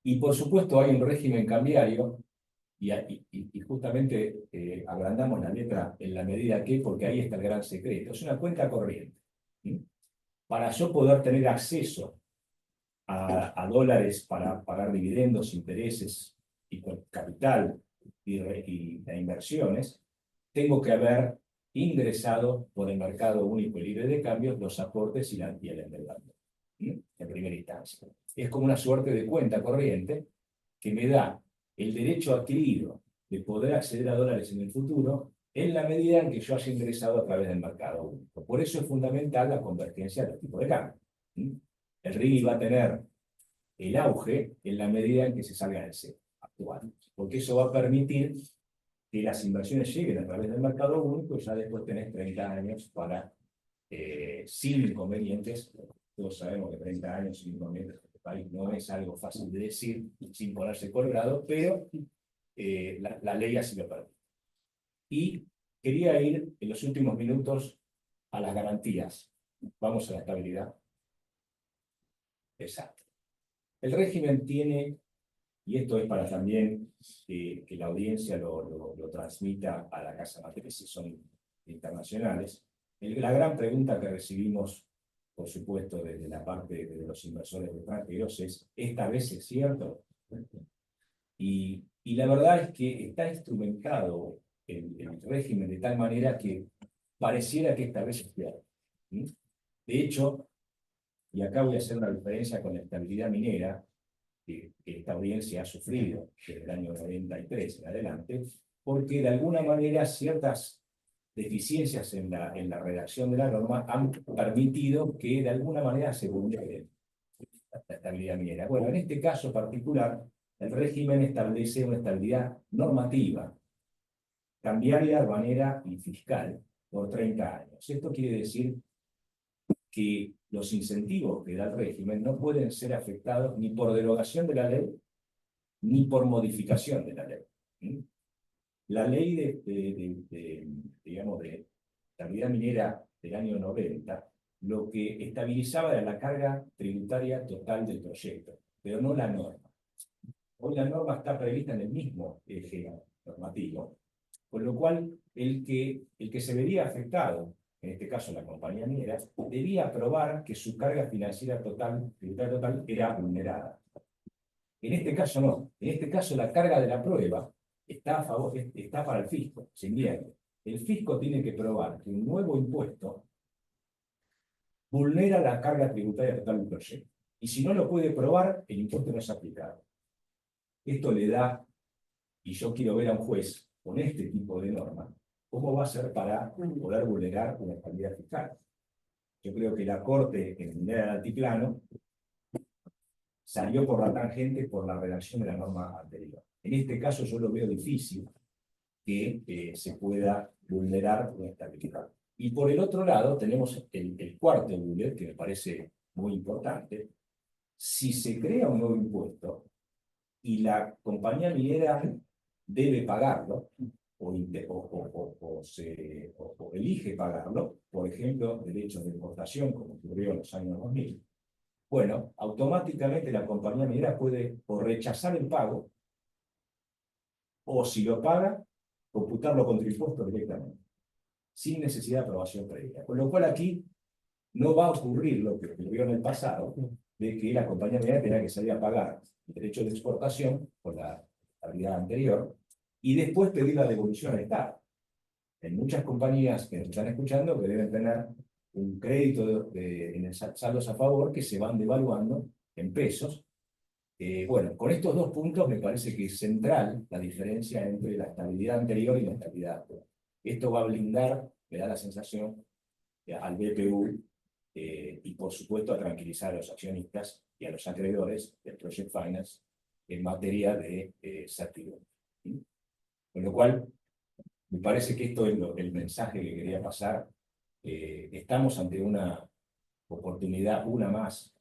Y por supuesto hay un régimen cambiario, y justamente agrandamos la letra en la medida que, porque ahí está el gran secreto, es una cuenta corriente. Para yo poder tener acceso a dólares para pagar dividendos, intereses y capital e inversiones, tengo que haber ingresado por el mercado único y libre de cambios los aportes y el endeudamiento, en primera instancia. Es como una suerte de cuenta corriente que me da el derecho adquirido de poder acceder a dólares en el futuro en la medida en que yo haya ingresado a través del mercado único. Por eso es fundamental la convergencia del tipo de cambio. El RIGI va a tener el auge en la medida en que se salga del cero actual, porque eso va a permitir que las inversiones lleguen a través del mercado único y ya después tenés 30 años para, sin inconvenientes. Todos sabemos que 30 años sin inconvenientes en este país no es algo fácil de decir, sin ponerse colorado, pero la ley así lo permite. Y quería ir en los últimos minutos a las garantías. Vamos a la estabilidad. Exacto. El régimen tiene, y esto es para también que la audiencia lo transmita a la casa matriz, si son internacionales. La gran pregunta que recibimos, por supuesto, desde la parte de los inversores extranjeros es: ¿esta vez es cierto? Y la verdad es que está instrumentado el régimen de tal manera que pareciera que esta vez es cierto. De hecho, y acá voy a hacer una diferencia con la estabilidad minera, que esta audiencia ha sufrido desde el año 93 en adelante, porque de alguna manera ciertas deficiencias en la redacción de la norma han permitido que de alguna manera se vulnere la estabilidad minera. Bueno, en este caso particular, el régimen establece una estabilidad normativa, cambiaria, aduanera y fiscal por 30 años. Esto quiere decir que los incentivos que da el régimen no pueden ser afectados ni por derogación de la ley, ni por modificación de la ley. La ley digamos, de estabilidad minera del año 90, lo que estabilizaba era la carga tributaria total del proyecto, pero no la norma. Hoy la norma está prevista en el mismo eje normativo, con lo cual el que se vería afectado, en este caso la compañía minera, debía probar que su carga financiera total, tributaria total, era vulnerada. En este caso no. En este caso la carga de la prueba está para el fisco, se invierte. El fisco tiene que probar que un nuevo impuesto vulnera la carga tributaria total del proyecto. Y si no lo puede probar, el impuesto no es aplicado. Esto le da, y yo quiero ver a un juez con este tipo de norma, cómo va a ser para poder vulnerar una estabilidad fiscal. Yo creo que la Corte en minera del Altiplano salió por la tangente por la redacción de la norma anterior. En este caso yo lo veo difícil que se pueda vulnerar una estabilidad. Y por el otro lado tenemos el cuarto bullet, que me parece muy importante. Si se crea un nuevo impuesto y la compañía minera debe pagarlo, o elige pagarlo, por ejemplo, derechos de importación, como ocurrió en los años 2000, bueno, automáticamente la compañía minera puede o rechazar el pago, o si lo paga, computarlo contra impuestos directamente, sin necesidad de aprobación previa. Con lo cual aquí no va a ocurrir lo que ocurrió en el pasado, de que la compañía minera tenga que salir a pagar el derecho de exportación por la estabilidad anterior, y después pedir la devolución al Estado. Hay muchas compañías que nos están escuchando que deben tener un crédito en el saldos a favor que se van devaluando en pesos. Bueno, con estos dos puntos me parece que es central la diferencia entre la estabilidad anterior y la estabilidad actual. Esto va a blindar, me da la sensación, al BPU y por supuesto a tranquilizar a los accionistas y a los acreedores del Project Finance en materia de certidumbre. Con lo cual, me parece que esto es el mensaje que quería pasar. Estamos ante una oportunidad, una más,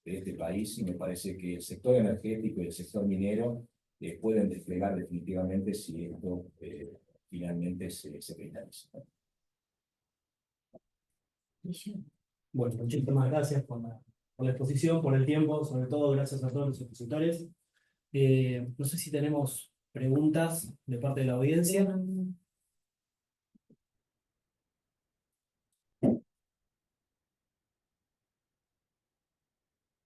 de este país, y me parece que el sector energético y el sector minero pueden desplegar definitivamente si esto finalmente se cristaliza. Bueno, muchísimas gracias por la exposición, por el tiempo, sobre todo gracias a todos los expositores. No sé si tenemos preguntas de parte de la audiencia.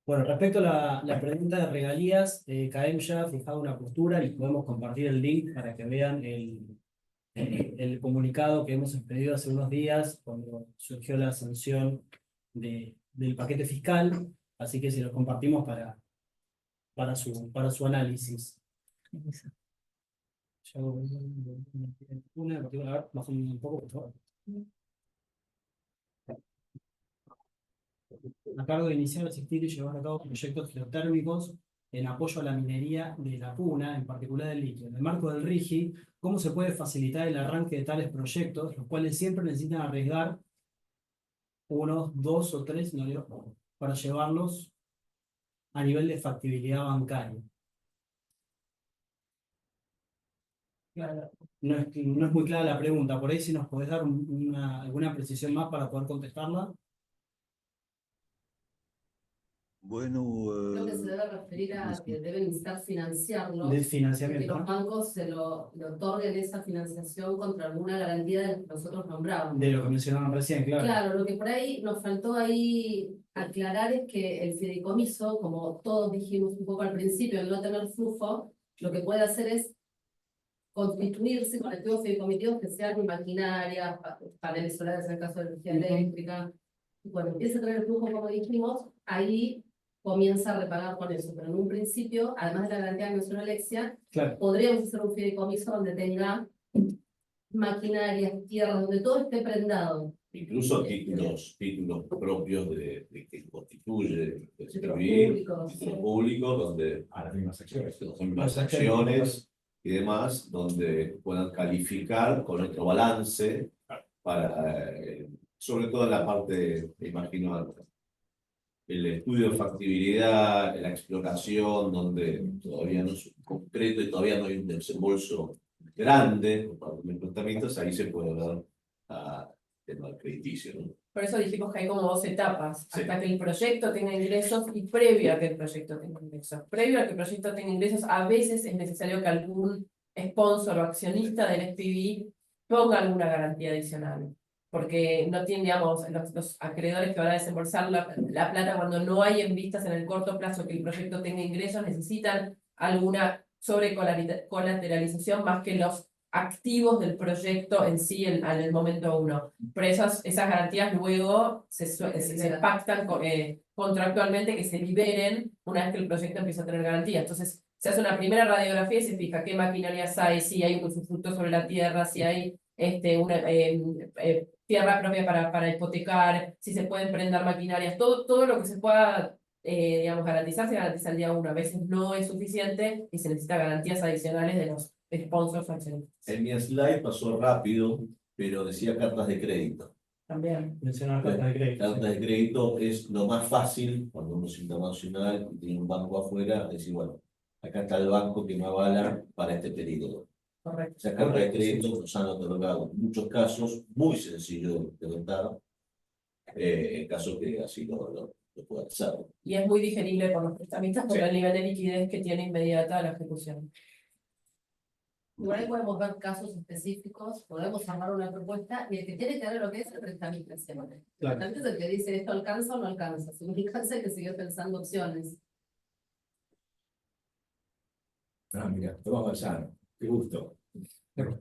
Bueno, respecto a la pregunta de regalías, CAEM ya ha fijado una postura y podemos compartir el link para que vean el comunicado que hemos expedido hace unos días cuando surgió la sanción del paquete fiscal, así que se lo compartimos para su análisis. Una en particular, a ver, bajo un poco, por favor. A cargo de iniciar, asistir y llevar a cabo proyectos geotérmicos en apoyo a la minería de la puna, en particular del litio. En el marco del RIGI, ¿cómo se puede facilitar el arranque de tales proyectos, los cuales siempre necesitan arriesgar 1, 2 o 3 para llevarlos a nivel de factibilidad bancaria? No es muy clara la pregunta, por ahí si nos podés dar alguna precisión más para poder contestarla. Bueno, Creo que se debe referir a que deben necesitar financiarlo. Del Que financiamiento, los ¿no? bancos le otorguen esa financiación contra alguna garantía de que nosotros nombramos. De lo que mencionaban recién, claro. Claro, lo que por ahí nos faltó ahí aclarar es que el fideicomiso, como todos dijimos un poco al principio, al no tener flujo, lo que puede hacer es constituirse con activos fideicomisados que sean maquinaria, paneles solares en el caso de energía eléctrica. Y cuando empieza a tener flujo, como dijimos, ahí comienza a repagar con eso. Pero en un principio, además de la garantía que mencionó Alexia, Claro. podríamos hacer un fideicomiso donde tenga maquinaria, tierra, donde todo esté prendado. Incluso títulos propios de que constituye el Títulos SPVI, públicos. títulos públicos, donde A las mismas acciones. las acciones y demás, donde puedan calificar con otro balance para, sobre todo en la parte, me imagino, el estudio de factibilidad, la exploración, donde todavía no es concreto y todavía no hay un desembolso grande, con planteamientos, ahí se puede ver el crediticio, ¿no? Por eso dijimos que hay como dos etapas, Sí. hasta que el proyecto tenga ingresos y previo a que el proyecto tenga ingresos. Previo a que el proyecto tenga ingresos, a veces es necesario que algún sponsor o accionista del SPV ponga alguna garantía adicional. Porque no tienen, digamos, los acreedores que van a desembolsar la plata cuando no hay en vistas en el corto plazo que el proyecto tenga ingresos, necesitan alguna sobrecolateralización más que los activos del proyecto en sí en el momento uno. Pero esas garantías luego se pactan contractualmente que se liberen una vez que el proyecto empieza a tener garantías. Entonces, se hace una primera radiografía y se fija qué maquinarias hay, si hay un usufructo sobre la tierra, si hay una tierra propia para hipotecar, si se pueden prender maquinarias, todo lo que se pueda digamos, garantizar, se garantiza el día uno. A veces no es suficiente y se necesita garantías adicionales de los sponsors o accionistas. En mi slide pasó rápido, pero decía cartas de crédito. También. Mencionar cartas de crédito. Cartas de crédito es lo más fácil cuando uno es internacional y tiene un banco afuera, decir, bueno, acá está el banco que me avala para este periodo. Correcto. Esa carta de crédito nos han otorgado en muchos casos muy sencillo de implementar, en caso que así lo pueda hacer. Y es muy digerible por los prestamistas por Sí. el nivel de liquidez que tiene inmediata la ejecución. Igual ahí podemos ver casos específicos, podemos armar una propuesta y el que tiene que ver lo que es el prestamista siempre. El Claro. prestamista es el que dice esto alcanza o no alcanza. Si no alcanza, hay que seguir pensando opciones. Ah, mira, Tomás Balsano, qué gusto.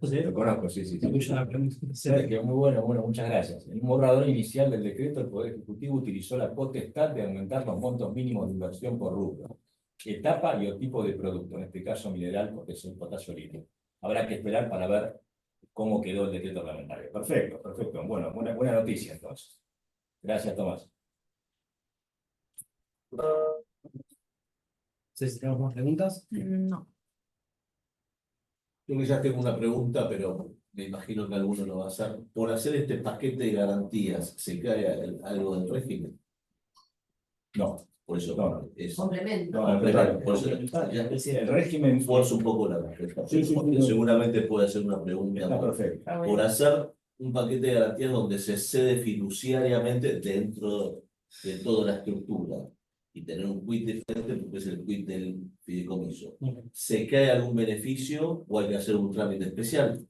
¿Sí? Lo conozco, sí, sí. Escucho la pregunta. Sí, que muy bueno, muchas gracias. En un borrador inicial del decreto, el Poder Ejecutivo utilizó la potestad de aumentar los montos mínimos de inversión por rubro, etapa y o tipo de producto, en este caso mineral, porque es un potasio líquido. Habrá que esperar para ver cómo quedó el decreto reglamentario. Perfecto, perfecto. Bueno, buena noticia entonces. Gracias, Tomás. No sé si tenemos más preguntas. No. Yo que ya tengo una pregunta, pero me imagino que alguno lo va a hacer. Por hacer este paquete de garantías, ¿se cae algo del régimen? No, Por eso No. es Complemento. no, por eso el régimen esfuerzo un poco la respuesta. Sí, sí, Porque sí. seguramente puede hacer una pregunta. está perfecto. Está Por bueno. hacer un paquete de garantías donde se cede fiduciariamente dentro de toda la estructura y tener un quit diferente porque es el quit del fideicomiso. ¿Se cae algún beneficio o hay que hacer un trámite especial?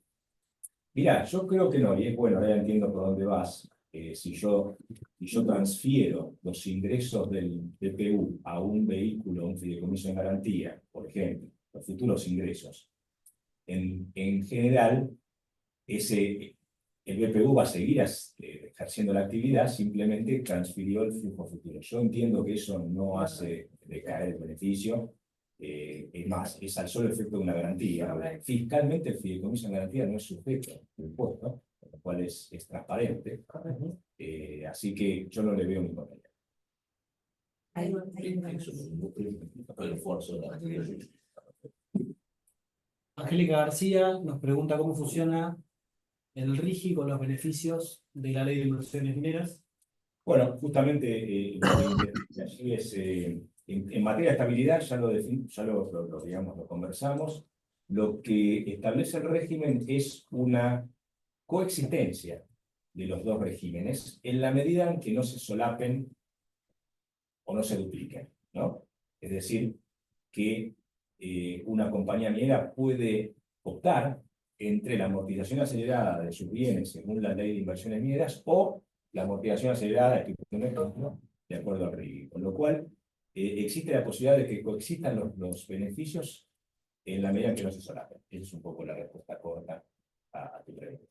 Mirá, yo creo que no, y es bueno, ahora entiendo por dónde vas. Si yo transfiero los ingresos del DPU a un vehículo, un fideicomiso en garantía, por ejemplo, los futuros ingresos, en general, el BPU va a seguir ejerciendo la actividad, simplemente transfirió el flujo futuro. Yo entiendo que eso no hace decaer el beneficio, es más, es al solo efecto de una garantía. Fiscalmente el fideicomiso en garantía no es sujeto de impuesto, con lo cual es transparente. Así que yo no le veo ningún problema. Eso es un esfuerzo de la actividad. Angélica García nos pregunta cómo funciona el RIGI con los beneficios de la Ley de Inversiones Mineras. Bueno, justamente lo que allí es, en materia de estabilidad, ya digamos, lo conversamos. Lo que establece el régimen es una coexistencia de los dos regímenes en la medida en que no se solapen o no se dupliquen, ¿no? Es decir, que una compañía minera puede optar entre la amortización acelerada de sus bienes según la Ley de Inversiones Mineras o la amortización acelerada de acuerdo al RIGI. Con lo cual, existe la posibilidad de que coexistan los beneficios en la medida en que no se solapen. Esa es un poco la respuesta corta a tu pregunta.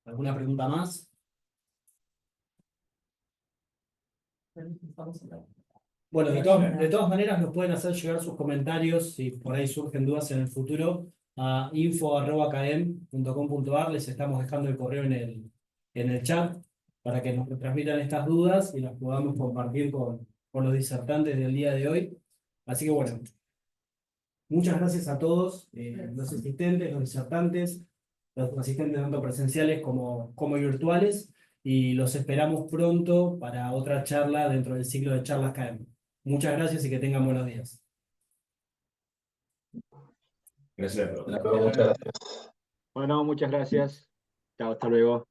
¿Alguna pregunta más? Bueno, de todas maneras nos pueden hacer llegar sus comentarios si por ahí surgen dudas en el futuro a info@km.com.ar. Les estamos dejando el correo en el chat para que nos transmitan estas dudas y las podamos compartir con los disertantes del día de hoy. Así que bueno, muchas gracias a todos, los asistentes, los disertantes, los asistentes tanto presenciales como virtuales, y los esperamos pronto para otra charla dentro del ciclo de charlas KM. Muchas gracias y que tengan buenos días. Gracias a todos. Muchas gracias. Bueno, muchas gracias. Chao, hasta luego.